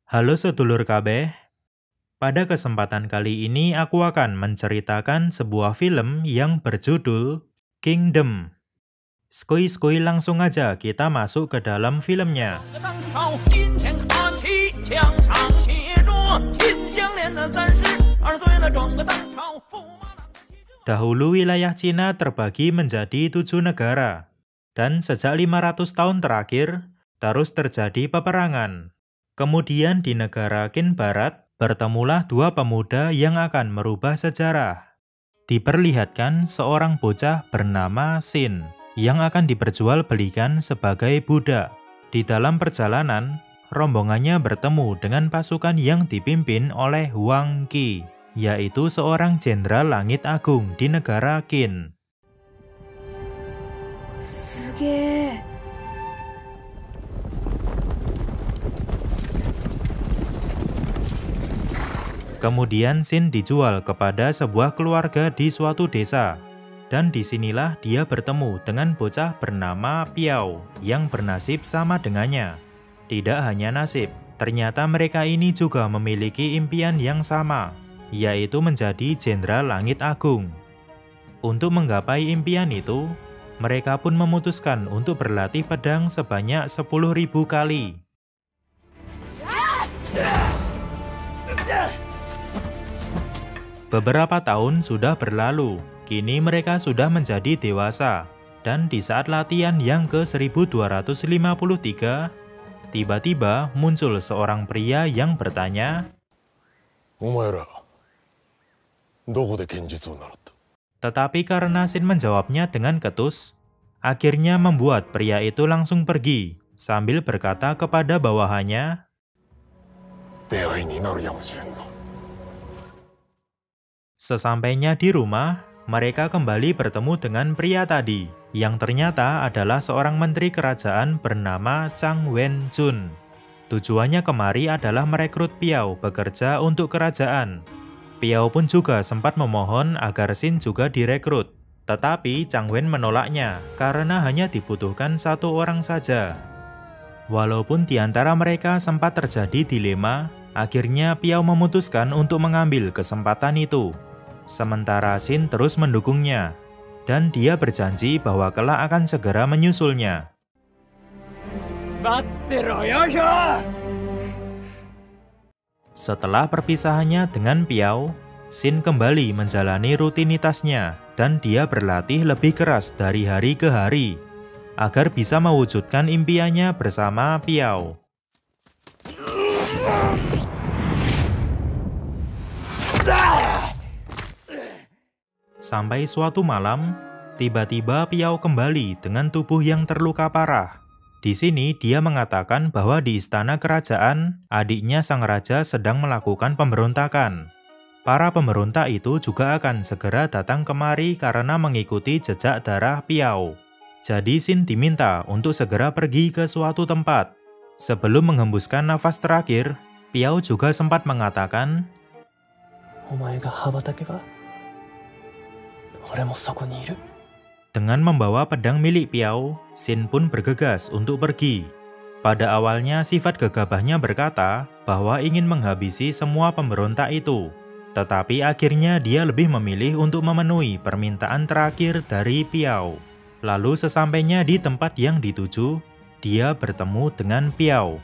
Halo sedulur kabeh, pada kesempatan kali ini aku akan menceritakan sebuah film yang berjudul Kingdom. Skui-skui langsung aja kita masuk ke dalam filmnya. Dahulu wilayah Cina terbagi menjadi 7 negara, dan sejak 500 tahun terakhir terus terjadi peperangan. Kemudian di negara Qin Barat, bertemulah dua pemuda yang akan merubah sejarah. Diperlihatkan seorang bocah bernama Xin, yang akan diperjualbelikan sebagai budak. Di dalam perjalanan, rombongannya bertemu dengan pasukan yang dipimpin oleh Wang Qi, yaitu seorang jenderal langit agung di negara Qin. Kemudian Xin dijual kepada sebuah keluarga di suatu desa. Dan disinilah dia bertemu dengan bocah bernama Piao yang bernasib sama dengannya. Tidak hanya nasib, ternyata mereka ini juga memiliki impian yang sama, yaitu menjadi jenderal langit agung. Untuk menggapai impian itu, mereka pun memutuskan untuk berlatih pedang sebanyak 10.000 kali. Beberapa tahun sudah berlalu, kini mereka sudah menjadi dewasa, dan di saat latihan yang ke-1253, tiba-tiba muncul seorang pria yang bertanya, tetapi karena Xin menjawabnya dengan ketus, akhirnya membuat pria itu langsung pergi, sambil berkata kepada bawahannya, sesampainya di rumah, mereka kembali bertemu dengan pria tadi, yang ternyata adalah seorang menteri kerajaan bernama Chang Wen-chun. Tujuannya kemari adalah merekrut Piao bekerja untuk kerajaan. Piao pun juga sempat memohon agar Xin juga direkrut, tetapi Chang Wen menolaknya karena hanya dibutuhkan satu orang saja. Walaupun di antara mereka sempat terjadi dilema, akhirnya Piao memutuskan untuk mengambil kesempatan itu. Sementara Xin terus mendukungnya, dan dia berjanji bahwa kelak akan segera menyusulnya. Setelah perpisahannya dengan Piao, Xin kembali menjalani rutinitasnya, dan dia berlatih lebih keras dari hari ke hari, agar bisa mewujudkan impiannya bersama Piao. Sampai suatu malam, tiba-tiba Piao kembali dengan tubuh yang terluka parah. Di sini dia mengatakan bahwa di istana kerajaan, adiknya sang raja sedang melakukan pemberontakan. Para pemberontak itu juga akan segera datang kemari karena mengikuti jejak darah Piao. Jadi Xin diminta untuk segera pergi ke suatu tempat. Sebelum menghembuskan nafas terakhir, Piao juga sempat mengatakan, dengan membawa pedang milik Piao, Xin pun bergegas untuk pergi. Pada awalnya sifat gegabahnya berkata bahwa ingin menghabisi semua pemberontak itu. Tetapi akhirnya dia lebih memilih untuk memenuhi permintaan terakhir dari Piao. Lalu sesampainya di tempat yang dituju, dia bertemu dengan Piao.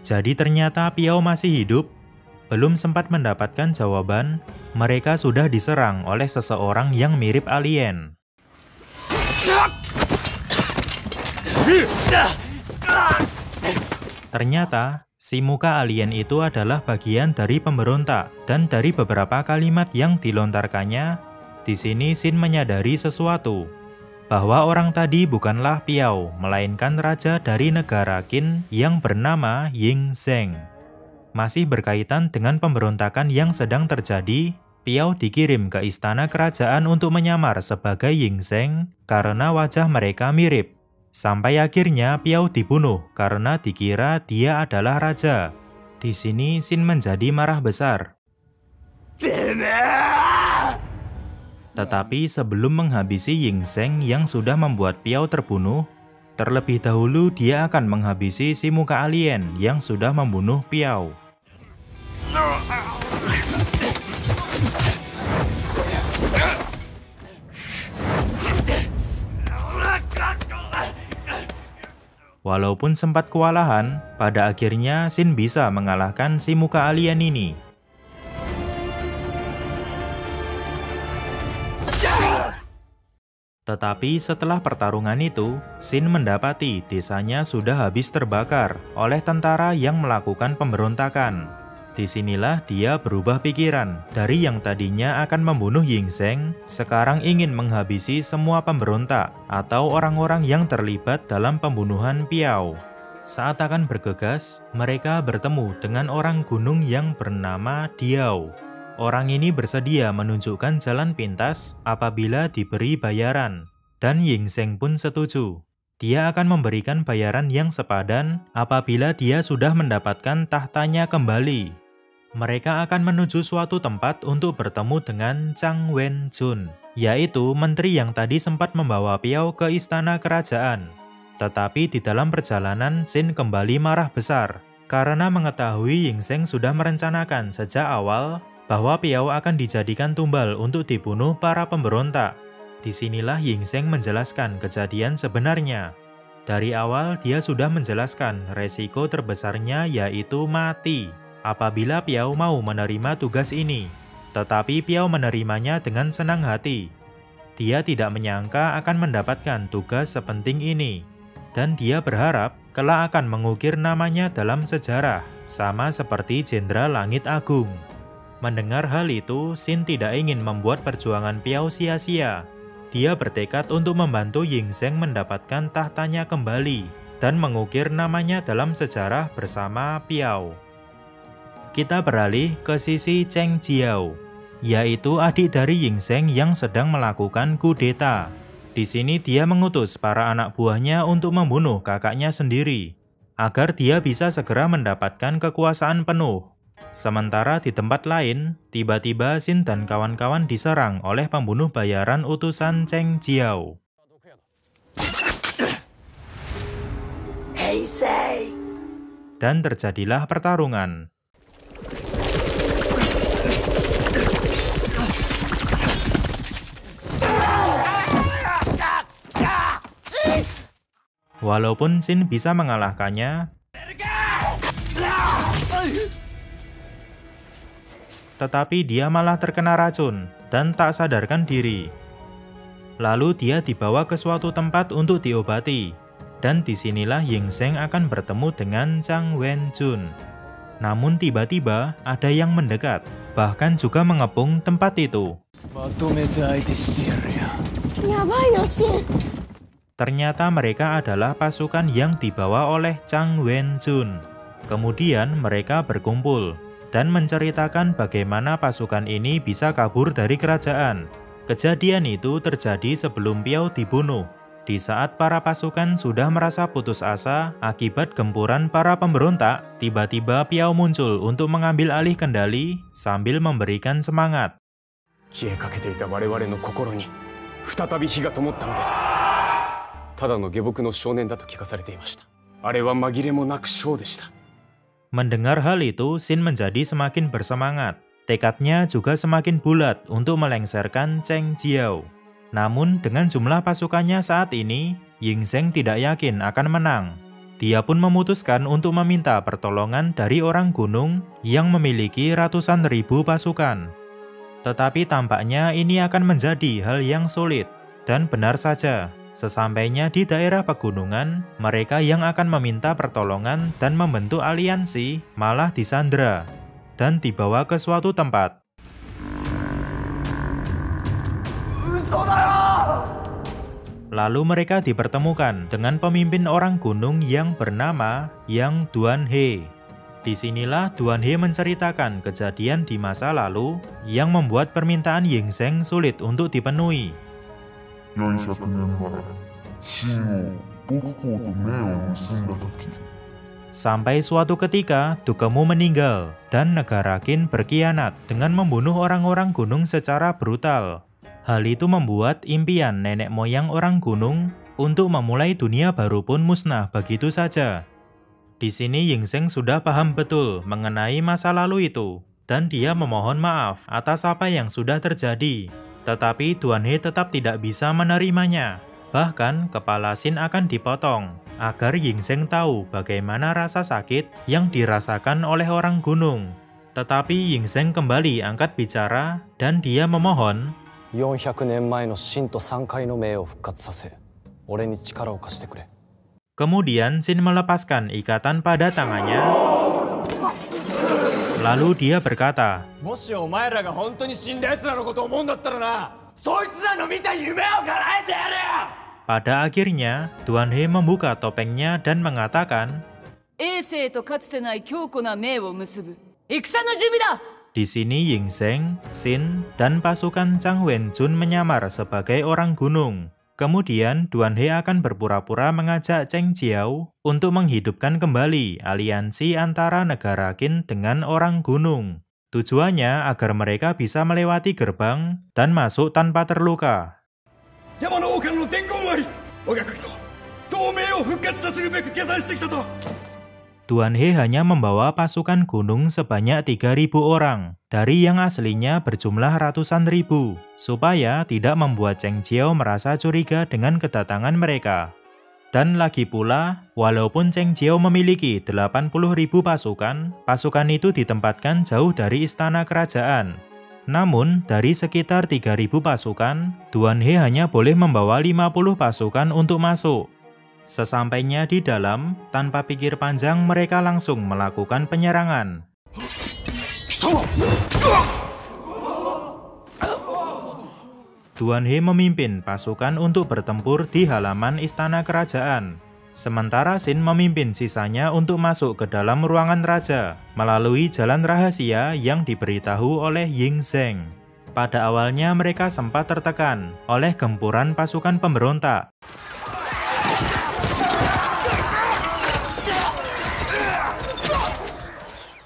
Jadi ternyata Piao masih hidup. Belum sempat mendapatkan jawaban, mereka sudah diserang oleh seseorang yang mirip alien. Ternyata, si muka alien itu adalah bagian dari pemberontak, dan dari beberapa kalimat yang dilontarkannya, di sini Xin menyadari sesuatu, bahwa orang tadi bukanlah Piao, melainkan raja dari negara Qin yang bernama Ying Zheng. Masih berkaitan dengan pemberontakan yang sedang terjadi, Piao dikirim ke istana kerajaan untuk menyamar sebagai Ying Zheng karena wajah mereka mirip. Sampai akhirnya Piao dibunuh karena dikira dia adalah raja. Di sini Xin menjadi marah besar. Tetapi sebelum menghabisi Ying Zheng yang sudah membuat Piao terbunuh, Terlebih dahulu dia akan menghabisi si muka alien yang sudah membunuh Piao. Walaupun sempat kewalahan, pada akhirnya Shin bisa mengalahkan si muka alien ini. Tetapi setelah pertarungan itu, Shin mendapati desanya sudah habis terbakar oleh tentara yang melakukan pemberontakan. Disinilah dia berubah pikiran, dari yang tadinya akan membunuh Ying Zheng, sekarang ingin menghabisi semua pemberontak atau orang-orang yang terlibat dalam pembunuhan Piao. Saat akan bergegas, mereka bertemu dengan orang gunung yang bernama Diao. Orang ini bersedia menunjukkan jalan pintas apabila diberi bayaran, dan Ying Zheng pun setuju. Dia akan memberikan bayaran yang sepadan apabila dia sudah mendapatkan tahtanya kembali. Mereka akan menuju suatu tempat untuk bertemu dengan Chang Wen-jun, yaitu menteri yang tadi sempat membawa Piao ke istana kerajaan. Tetapi di dalam perjalanan, Shin kembali marah besar, karena mengetahui Ying Zheng sudah merencanakan sejak awal bahwa Piao akan dijadikan tumbal untuk dibunuh para pemberontak. Disinilah Ying Zheng menjelaskan kejadian sebenarnya. Dari awal dia sudah menjelaskan resiko terbesarnya yaitu mati apabila Piao mau menerima tugas ini. Tetapi Piao menerimanya dengan senang hati. Dia tidak menyangka akan mendapatkan tugas sepenting ini. Dan dia berharap kelak akan mengukir namanya dalam sejarah, sama seperti Jenderal Langit Agung. Mendengar hal itu, Shin tidak ingin membuat perjuangan Piao sia-sia. Dia bertekad untuk membantu Ying Zheng mendapatkan tahtanya kembali dan mengukir namanya dalam sejarah bersama Piao. Kita beralih ke sisi Cheng Jiao, yaitu adik dari Ying Zheng yang sedang melakukan kudeta. Di sini dia mengutus para anak buahnya untuk membunuh kakaknya sendiri, agar dia bisa segera mendapatkan kekuasaan penuh. Sementara di tempat lain, tiba-tiba Shin dan kawan-kawan diserang oleh pembunuh bayaran utusan Cheng Jiao. Dan terjadilah pertarungan. Walaupun Shin bisa mengalahkannya, tetapi dia malah terkena racun dan tak sadarkan diri. Lalu dia dibawa ke suatu tempat untuk diobati, dan disinilah Ying Zheng akan bertemu dengan Chang Wen-jun. Namun tiba-tiba ada yang mendekat, bahkan juga mengepung tempat itu. Ternyata mereka adalah pasukan yang dibawa oleh Chang Wen-jun. Kemudian mereka berkumpul dan menceritakan bagaimana pasukan ini bisa kabur dari kerajaan. Kejadian itu terjadi sebelum Piao dibunuh, di saat para pasukan sudah merasa putus asa akibat gempuran para pemberontak. Tiba-tiba Piao muncul untuk mengambil alih kendali sambil memberikan semangat. Mendengar hal itu, Shin menjadi semakin bersemangat. Tekadnya juga semakin bulat untuk melengsarkan Cheng Jiao. Namun dengan jumlah pasukannya saat ini, Ying Zheng tidak yakin akan menang. Dia pun memutuskan untuk meminta pertolongan dari orang gunung yang memiliki ratusan ribu pasukan. Tetapi tampaknya ini akan menjadi hal yang sulit. Dan benar saja, sesampainya di daerah pegunungan, mereka yang akan meminta pertolongan dan membentuk aliansi malah disandra dan dibawa ke suatu tempat. Lalu mereka dipertemukan dengan pemimpin orang gunung yang bernama Yang Duanhe. Disinilah Duanhe menceritakan kejadian di masa lalu yang membuat permintaan Ying Zheng sulit untuk dipenuhi. Sampai suatu ketika, Dukemu meninggal dan negara Qin berkhianat dengan membunuh orang-orang gunung secara brutal. Hal itu membuat impian nenek moyang orang gunung untuk memulai dunia baru pun musnah begitu saja. Di sini Ying Zheng sudah paham betul mengenai masa lalu itu, dan dia memohon maaf atas apa yang sudah terjadi. Tetapi Duan He tetap tidak bisa menerimanya. Bahkan kepala Xin akan dipotong, agar Ying Zheng tahu bagaimana rasa sakit yang dirasakan oleh orang gunung. Tetapi Ying Zheng kembali angkat bicara, dan dia memohon, 400年前の神と3回の命を復活させ、俺に力を貸してくれ。 Kemudian Xin melepaskan ikatan pada tangannya. Lalu dia berkata, もしお前らが本当に死んだ奴らのことを思うんだったらな、そいつらの見た夢を叶えてやれよ。 Pada akhirnya, Duan He membuka topengnya dan mengatakan, 衛星とかつてない強固な命を結ぶ戦の準備だ。 Di sini Ying Zheng, Xin, dan pasukan Chang Wenjun menyamar sebagai orang gunung. Kemudian Duan He akan berpura-pura mengajak Cheng Jiao untuk menghidupkan kembali aliansi antara negara Qin dengan orang gunung. Tujuannya agar mereka bisa melewati gerbang dan masuk tanpa terluka. Duan He hanya membawa pasukan gunung sebanyak 3.000 orang, dari yang aslinya berjumlah ratusan ribu, supaya tidak membuat Cheng Jiao merasa curiga dengan kedatangan mereka. Dan lagi pula, walaupun Cheng Jiao memiliki 80.000 pasukan, pasukan itu ditempatkan jauh dari istana kerajaan. Namun, dari sekitar 3.000 pasukan, Duan He hanya boleh membawa 50 pasukan untuk masuk. Sesampainya di dalam, tanpa pikir panjang mereka langsung melakukan penyerangan. Duan He memimpin pasukan untuk bertempur di halaman istana kerajaan. Sementara Xin memimpin sisanya untuk masuk ke dalam ruangan raja, melalui jalan rahasia yang diberitahu oleh Ying Zheng. Pada awalnya mereka sempat tertekan oleh gempuran pasukan pemberontak.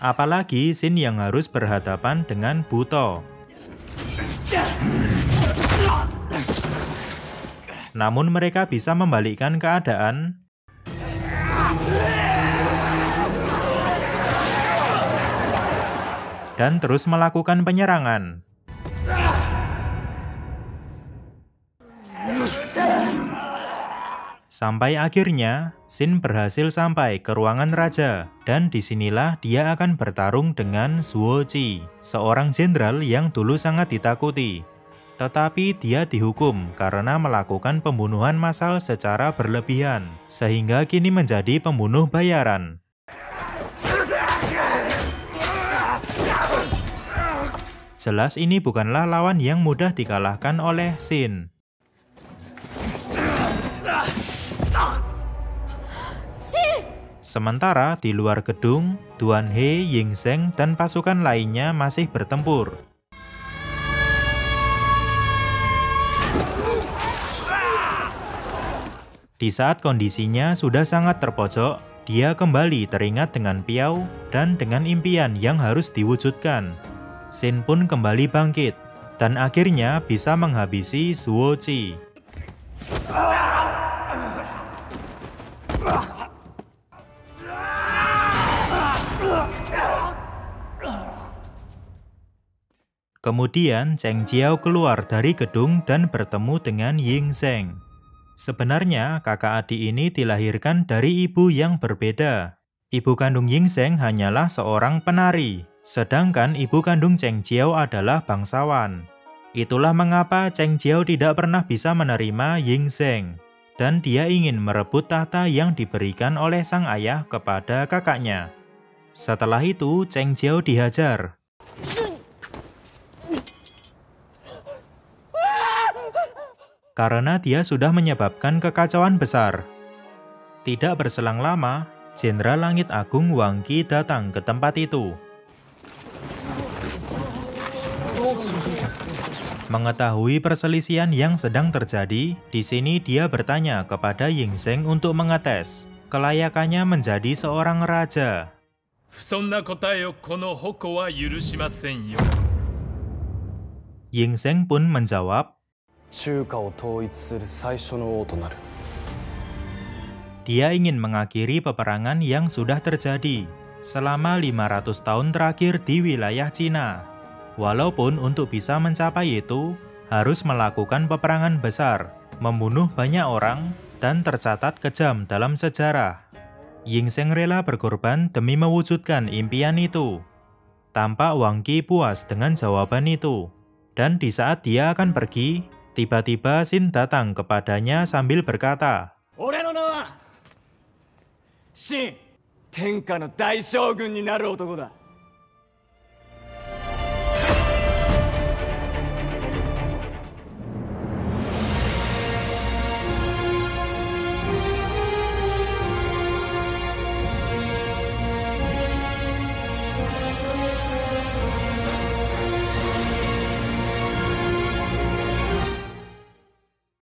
Apalagi Xin yang harus berhadapan dengan Buto. Namun mereka bisa membalikkan keadaan dan terus melakukan penyerangan. Sampai akhirnya, Xin berhasil sampai ke ruangan raja, dan disinilah dia akan bertarung dengan Zuo Qi, seorang jenderal yang dulu sangat ditakuti. Tetapi dia dihukum karena melakukan pembunuhan massal secara berlebihan, sehingga kini menjadi pembunuh bayaran. Jelas ini bukanlah lawan yang mudah dikalahkan oleh Xin. Sementara di luar gedung, Duan He, Ying Zheng, dan pasukan lainnya masih bertempur. Di saat kondisinya sudah sangat terpojok, dia kembali teringat dengan Piao dan dengan impian yang harus diwujudkan. Xin pun kembali bangkit, dan akhirnya bisa menghabisi Zuo Qi. Kemudian Cheng Jiao keluar dari gedung dan bertemu dengan Ying Zheng. Sebenarnya kakak adik ini dilahirkan dari ibu yang berbeda. Ibu kandung Ying Zheng hanyalah seorang penari, sedangkan ibu kandung Cheng Jiao adalah bangsawan. Itulah mengapa Cheng Jiao tidak pernah bisa menerima Ying Zheng, dan dia ingin merebut tahta yang diberikan oleh sang ayah kepada kakaknya. Setelah itu Cheng Jiao dihajar. Karena dia sudah menyebabkan kekacauan besar. Tidak berselang lama, Jenderal Langit Agung Wang Qi datang ke tempat itu. Mengetahui perselisihan yang sedang terjadi, di sini dia bertanya kepada Ying Zheng untuk mengetes kelayakannya menjadi seorang raja. Ying Zheng pun menjawab, 中華を統一する最初の王となる Dia ingin mengakhiri peperangan yang sudah terjadi selama 500 tahun terakhir di wilayah Cina. Walaupun untuk bisa mencapai itu, harus melakukan peperangan besar, membunuh banyak orang, dan tercatat kejam dalam sejarah. Ying Sheng rela berkorban demi mewujudkan impian itu. Tampak Wang Qi puas dengan jawaban itu. Dan di saat dia akan pergi, tiba-tiba Xin datang kepadanya sambil berkata, 俺の名は秦天下の大将軍になる男だ